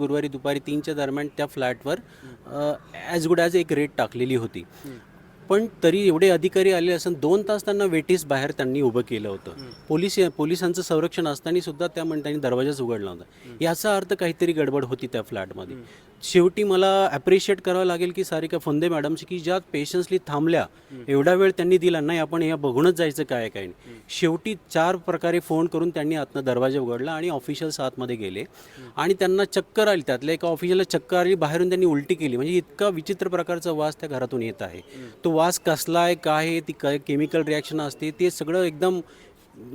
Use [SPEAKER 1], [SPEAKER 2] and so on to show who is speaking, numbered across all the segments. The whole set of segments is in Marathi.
[SPEAKER 1] गुरुवारी दुपारी 3च्या दरम्यान त्या फ्लॅटवर ॲज गुड ॲज एक रेड टाकलेली होती. पण तरी एवढे अधिकारी आले असून 2 तास त्यांना वेटीस बाहेर त्यांनी उभं केलं होतं. पोलिसांचं संरक्षण असताना सुद्धा त्यांनी दरवाजाच उघडला होता. याचा अर्थ काहीतरी गडबड होती त्या फ्लॅटमध्ये. शेवटी मला ॲप्रिशिएट करावं लागेल की सारिका फुंदे मॅडमची, की ज्या पेशन्सली थांबल्या, एवढा वेळ त्यांनी दिला नाही, आपण या बघूनच जायचं काय काय नाही. शेवटी 4 प्रकारे फोन करून त्यांनी आतनं दरवाजा उघडला आणि ऑफिशियल्स आतमध्ये गेले आणि त्यांना चक्कर आली. त्यातल्या एका ऑफिशियलला चक्कर आली, बाहेरून त्यांनी उलटी केली. म्हणजे इतका विचित्र प्रकारचा वास त्या घरातून येत आहे. तो वास कसला आहे, काय आहे, ती काय केमिकल रिॲक्शन असते, ते सगळं एकदम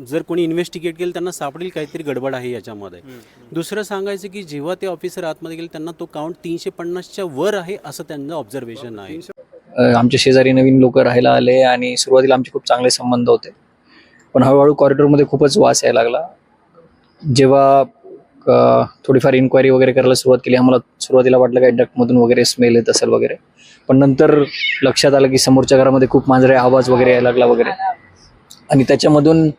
[SPEAKER 1] जर कोणी इन्व्हेस्टिगेट केलं त्यांना सापडेल काहीतरी गडबड आहे याच्यामध्ये. दुसरं सांगायचं की जेव्हा ते ऑफिसर आतमध्ये गेले त्यांना तो काउंट 350च्या वर आहे असं त्यांचं ऑब्झर्वेशन आहे.
[SPEAKER 2] आमच्या शेजारी नवीन लोक राहायला आले आणि सुरुवातीला आमचे खूप चांगले संबंध होते, पण हळूहळू कॉरिडॉरमध्ये खूपच वास यायला लागला. जेव्हा थोडीफार इन्क्वायरी वगैरे करायला सुरुवात केली, आम्हाला सुरुवातीला वाटलं काही डक्टमधून वगैरे स्मेल येत असेल वगैरे, पण नंतर लक्षात आलं की समोरच्या घरामध्ये खूप मांजरे आवाज वगैरे यायला लागला वगैरे. आणि त्याच्यामधून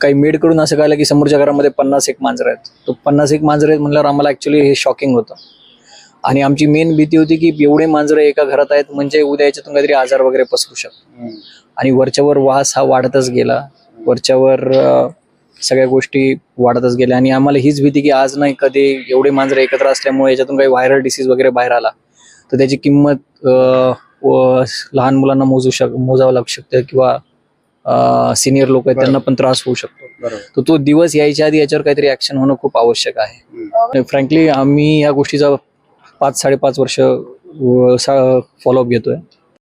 [SPEAKER 2] काही मेडकडून असं कळलं की समोरच्या घरामध्ये 51 मांजरं आहेत. तो 51 मांजरं आहेत म्हणल्यावर आम्हाला ॲक्च्युली हे शॉकिंग होतं. आणि आमची मेन भीती होती की एवढे मांजरं एका घरात आहेत म्हणजे उद्या याच्यातून काहीतरी आजार वगैरे पसरू शकतो. आणि वरच्यावर वास हा वाढतच गेला, वरच्यावर सगळ्या गोष्टी वाढतच गेल्या. आणि आम्हाला हीच भीती की आज नाही कधी एवढे मांजरं एकत्र असल्यामुळे याच्यातून काही व्हायरल डिसीज वगैरे बाहेर आला तर त्याची किंमत लहान मुलांना मोजावं लागू शकते किंवा सिनियर लोक आहेत त्यांना पण त्रास होऊ शकतो. तर तो दिवस यायच्या आधी याच्यावर काहीतरी ऍक्शन होणं खूप आवश्यक आहे. फ्रँकली आम्ही या गोष्टीचा 5-5.5 वर्ष फॉलोअप घेतोय.